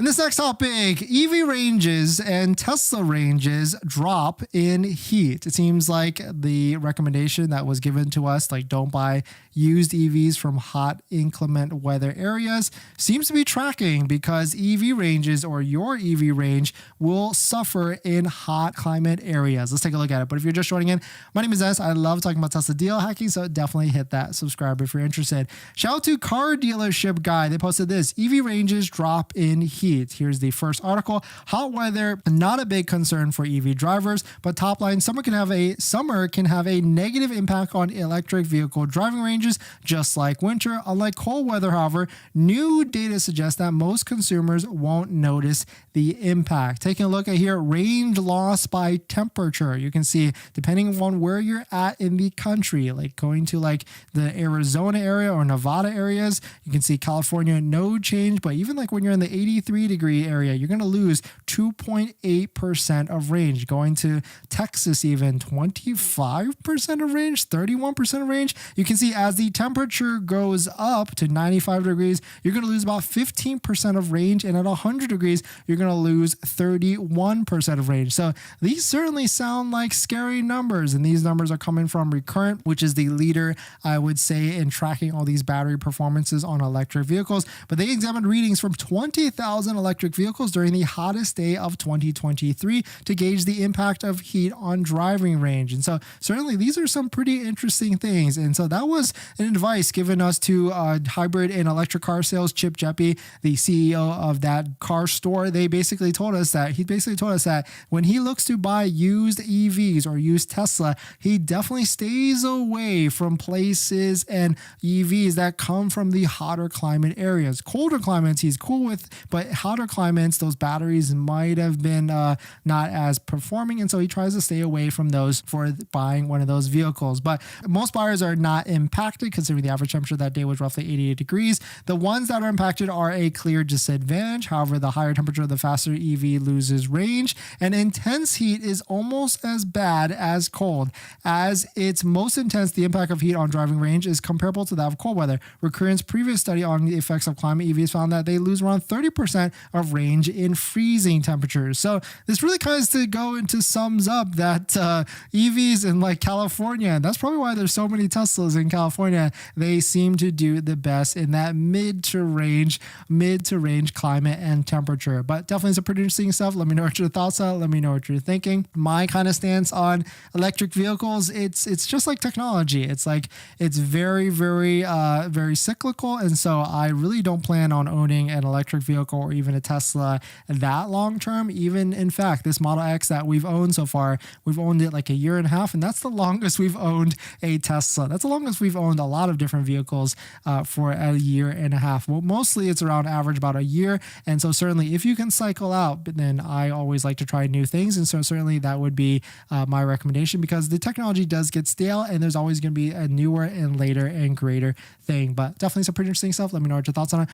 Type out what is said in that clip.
In this next topic, EV ranges and Tesla ranges drop in heat. It seems like the recommendation that was given to us, like don't buy used EVs from hot, inclement weather areas, seems to be tracking because EV ranges or your EV range will suffer in hot climate areas. Let's take a look at it. But if you're just joining in, my name is S. I love talking about Tesla deal hacking, so definitely hit that subscribe if you're interested. Shout out to Car Dealership Guy. They posted this: EV ranges drop in heat. Here's the first article. Hot weather, not a big concern for EV drivers, but top line, summer can have a negative impact on electric vehicle driving ranges, just like winter. Unlike cold weather, however, new data suggests that most consumers won't notice the impact. Taking a look at here, range loss by temperature. You can see, depending on where you're at in the country, like going to like the Arizona area or Nevada areas, you can see California, no change, but even like when you're in the 83-degree area, you're going to lose 2.8% of range. Going to Texas, even 25% of range, 31% of range. You can see as the temperature goes up to 95 degrees, you're going to lose about 15% of range, and at 100 degrees, you're going to lose 31% of range. So these certainly sound like scary numbers, and these numbers are coming from Recurrent, which is the leader, I would say, in tracking all these battery performances on electric vehicles. But they examined readings from 20,000 electric vehicles during the hottest day of 2023 to gauge the impact of heat on driving range. And so certainly these are some pretty interesting things. And so that was an advice given us to hybrid and electric car sales, Chip Jeppy, the CEO of that car store. He basically told us that when he looks to buy used EVs or used Tesla, he definitely stays away from places and EVs that come from the hotter climate areas. Colder climates he's cool with, but hotter climates, those batteries might have been not as performing, and so he tries to stay away from those for buying one of those vehicles. But most buyers are not impacted, considering the average temperature that day was roughly 88 degrees. The ones that are impacted are a clear disadvantage. However, the higher temperature, the faster EV loses range, and intense heat is almost as bad as cold. As it's most intense, the impact of heat on driving range is comparable to that of cold weather. Recurrent's previous study on the effects of climate EVs found that they lose around 30% of range in freezing temperatures. So this really kind of sums up that EVs in like California, and that's probably why there's so many Teslas in California, they seem to do the best in that mid to range climate and temperature. But definitely some pretty interesting stuff. Let me know what your thoughts are. Let me know what you're thinking. My kind of stance on electric vehicles, it's just like technology. It's very cyclical, and so I really don't plan on owning an electric vehicle or even a Tesla that long term. Even in fact, this Model X that we've owned so far, we've owned it like a year and a half, and that's the longest we've owned a Tesla. That's the longest we've owned a lot of different vehicles for a year and a half. Well, mostly it's around average about a year, and so certainly if you can cycle out, but then I always like to try new things, and so certainly that would be my recommendation, because the technology does get stale, and there's always going to be a newer and later and greater thing. But definitely some pretty interesting stuff. Let me know what your thoughts on it.